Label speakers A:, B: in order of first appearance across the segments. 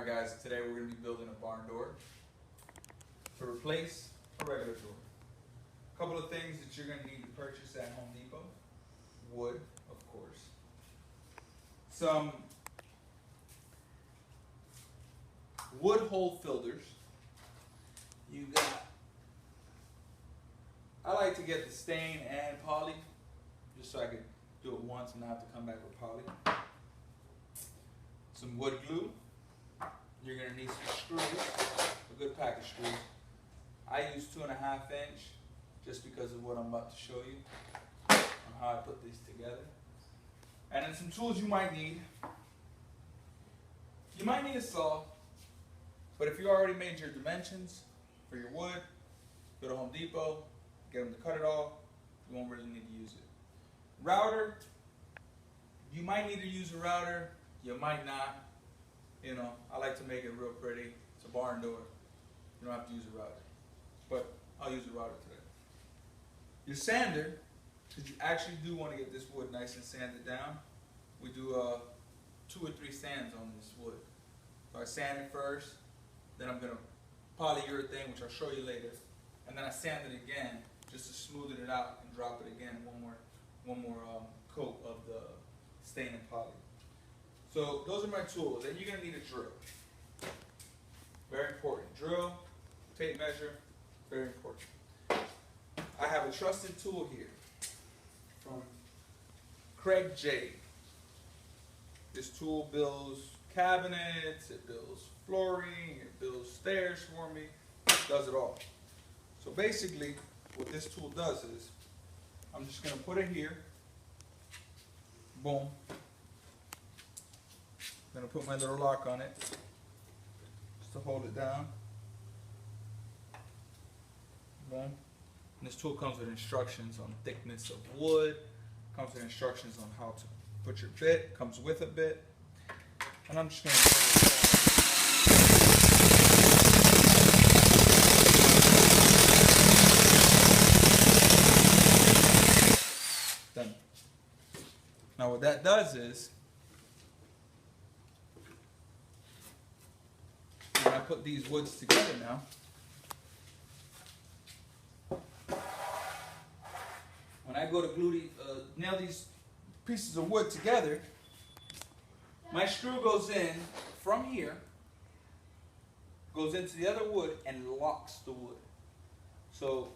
A: guys, today we're going to be building a barn door to replace a regular door. A couple of things that you're going to need to purchase at Home Depot. Wood, of course. Some wood hole filters. You got, I like to get the stain and poly, just so I could do it once and not have to come back with poly. Some wood glue. You're going to need some screws, a good pack of screws. I use 2.5 inch just because of what I'm about to show you on how I put these together. And then some tools you might need. You might need a saw, but if you already made your dimensions for your wood, go to Home Depot, get them to cut it all. You won't really need to use it. Router, you might need to use a router, you might not. You know, I like to make it real pretty. It's a barn door. You don't have to use a router. But I'll use a router today. Your sander, because you actually do want to get this wood nice and sanded down. We do 2 or 3 sands on this wood. So I sand it first, then I'm going to polyurethane, which I'll show you later. And then I sand it again just to smoothen it out and drop it again. One more coat of the stain and poly. So those are my tools. Then you're going to need a drill. Very important. Drill, tape measure, very important. I have a trusted tool here from Craig J. This tool builds cabinets, it builds flooring, it builds stairs for me, it does it all. So basically what this tool does is, I'm just going to put it here, boom. I'm going to put my little lock on it just to hold it down. Boom. And this tool comes with instructions on thickness of wood, comes with instructions on how to put your bit, comes with a bit. And I'm just going to done. Now what that does is, when I put these woods together now, when I go to nail these pieces of wood together, my screw goes in from here, goes into the other wood and locks the wood. So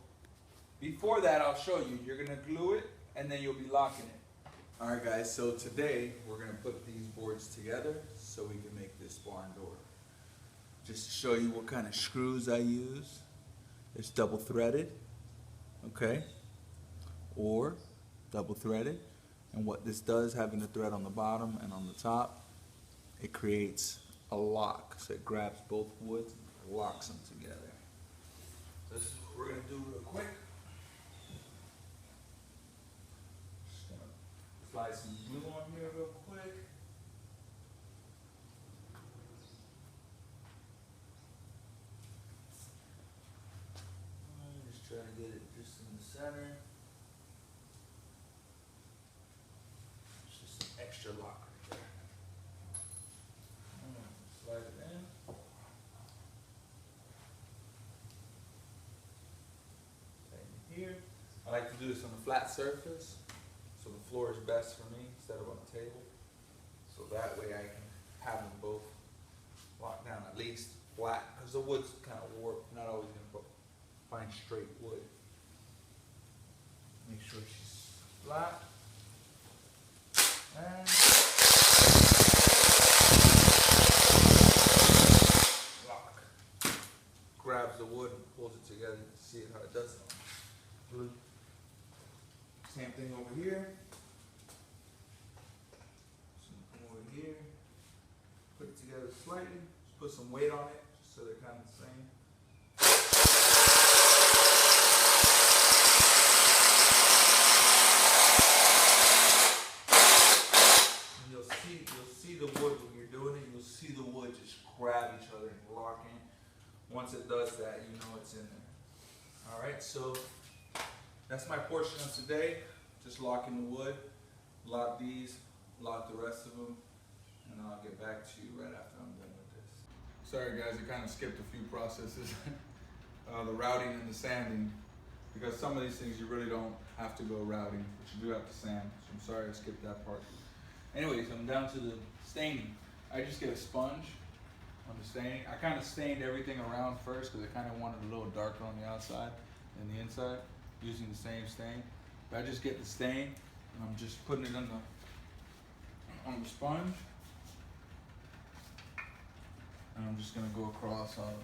A: before that, I'll show you. You're going to glue it and then you'll be locking it. Alright guys, so today we're going to put these boards together so we can make this barn door. Just to show you what kind of screws I use. It's double threaded, okay, or double threaded. And what this does, having the thread on the bottom and on the top, it creates a lock. So it grabs both woods and locks them together. This is what we're going to do real quick. Just going to apply some glue on here real quick. Try to get it just in the center. It's just some extra lock right there. Slide it in. Tighten it here. I like to do this on a flat surface, so the floor is best for me instead of on a table. So that way I can have them both locked down, at least flat, because the wood's kind of warped, not always going to find straight wood. Make sure she's flat. And lock. Grabs the wood and pulls it together. You can see it how it does it. Glue. Same thing over here. Something over here. Put it together slightly. Just put some weight on it, just so they're kind of the same. You'll see the wood when you're doing it. You'll see the wood just grab each other and lock in. Once it does that, you know it's in there. All right, so that's my portion of today. Just locking the wood, lock these, lock the rest of them, and then I'll get back to you right after I'm done with this. Sorry guys, I kind of skipped a few processes. The routing and the sanding, because some of these things you really don't have to go routing, but you do have to sand. So I'm sorry I skipped that part. Anyways, I'm down to the staining. I just get a sponge on the staining. I kind of stained everything around first because I kind of wanted a little darker on the outside than the inside, using the same stain. But I just get the stain and I'm just putting it on the sponge. And I'm just gonna go across all of it.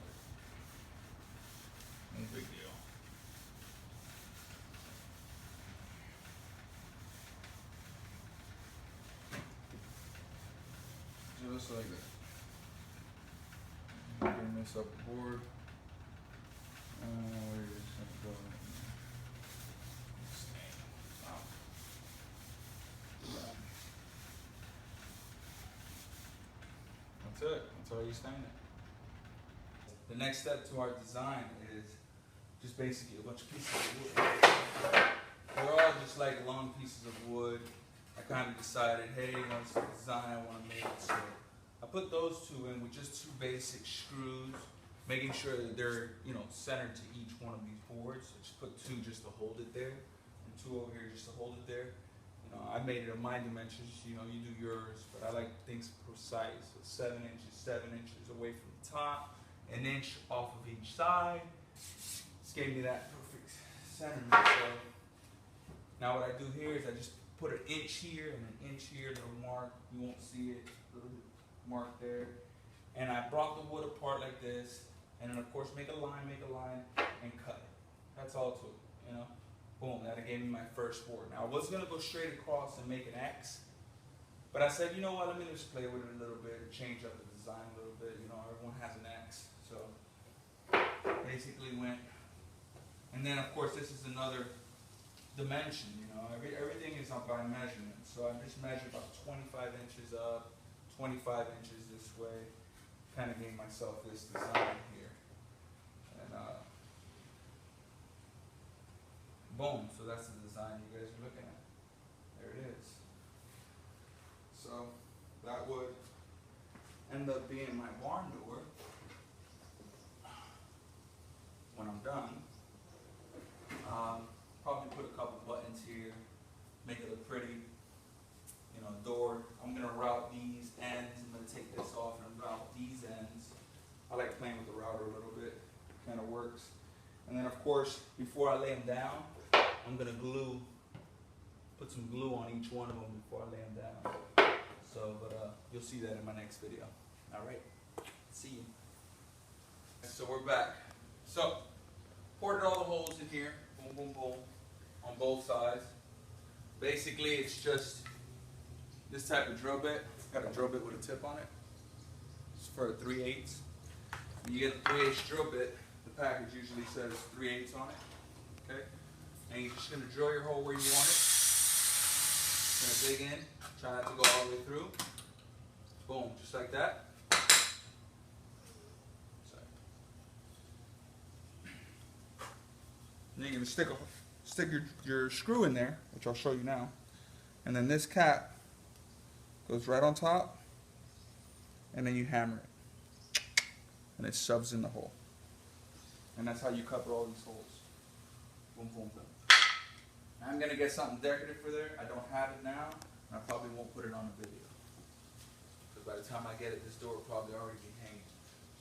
A: No big deal. Just like that. Bring this up the board. Where is it going? That's it. That's how you stain it. The next step to our design is just basically a bunch of pieces of wood. They're all just like long pieces of wood. I kind of decided, hey, once the design I want to make it, so I put those two in with just two basic screws, making sure that they're, you know, centered to each one of these boards. So just put two just to hold it there, and two over here just to hold it there. You know, I made it in my dimensions. You know, you do yours, but I like things precise. So 7 inches away from the top, an inch off of each side. This gave me that perfect centerment. So now what I do here is I just put an inch here and an inch here, little mark. You won't see it, little mark there. And I brought the wood apart like this, and then of course make a line, and cut it. That's all to it, you know. Boom, that gave me my first board. Now I was gonna go straight across and make an X, but I said, you know what, let me just play with it a little bit, change up the design a little bit. You know, everyone has an X, so basically went. And then of course this is another dimension, you know, everything is up by measurement. So I just measured about 25 inches up, 25 inches this way, kind of gave myself this design here. And boom, so that's the design you guys are looking at. There it is. So that would end up being my barn door when I'm done. Probably put a couple buttons here, make it look pretty. You know, door. I'm gonna route these ends. I'm gonna take this off and route these ends. I like playing with the router a little bit. Kind of works. And then of course, before I lay them down, I'm gonna put some glue on each one of them before I lay them down. So, but you'll see that in my next video. All right, see you. So we're back. So, ported all the holes in here. Boom, boom, boom. On both sides. Basically, it's just this type of drill bit. Got a drill bit with a tip on it. It's for a 3/8. When you get the 3/8 drill bit, the package usually says 3/8 on it. Okay? And you're just going to drill your hole where you want it. Going to dig in. Try not to go all the way through. Boom, just like that. Sorry. And then you're going to stick your screw in there, which I'll show you now. And then this cap goes right on top, and then you hammer it. And it shoves in the hole. And that's how you cover all these holes. Boom, boom, boom. I'm going to get something decorative for there. I don't have it now, and I probably won't put it on the video. Because by the time I get it, this door will probably already be hanging.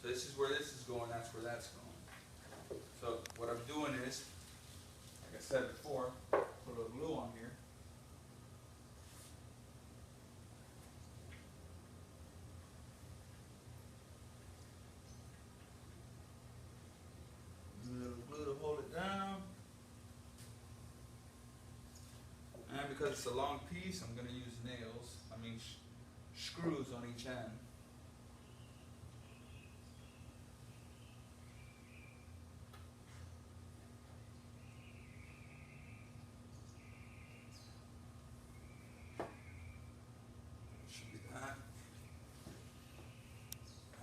A: So this is where this is going, that's where that's going. So what I'm doing is, like I said before, put a little glue on here. A little glue to hold it down. And because it's a long piece, I'm going to use nails, screws on each end. Should be that.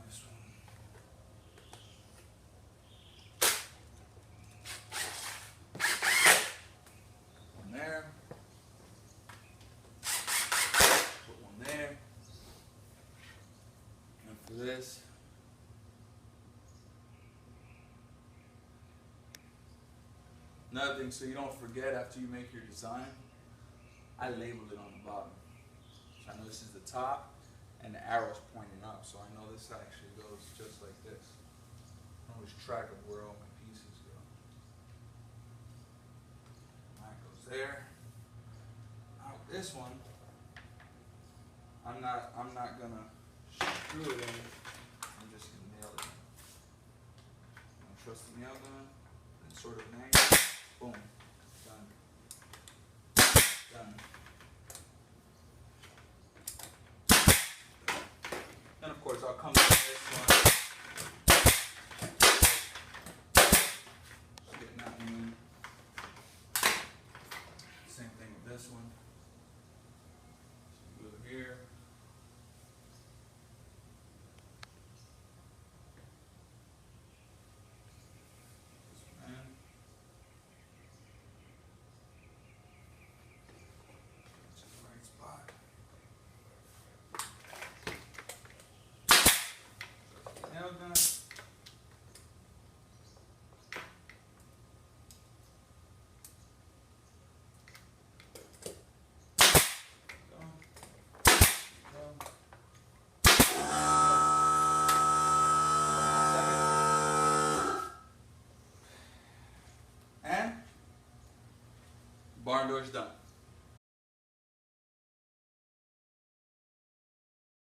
A: This one. One there. Put one there. And for this, Another thing, so you don't forget after you make your design, I labeled it on the bottom. So I know this is the top, and the arrow's pointing up, so I know this actually goes just like this. I lose track of where all my pieces go. That goes there. Now this one, I'm not gonna screw it in. I'm just gonna nail it. I'm gonna trust the nail gun, and sort of an angle. Boom. Done. Done. Then of course I'll come to this one. Just getting that one in. Same thing with this one. So go here. This one in. It's in the right spot. Nail gun. And barn door's done.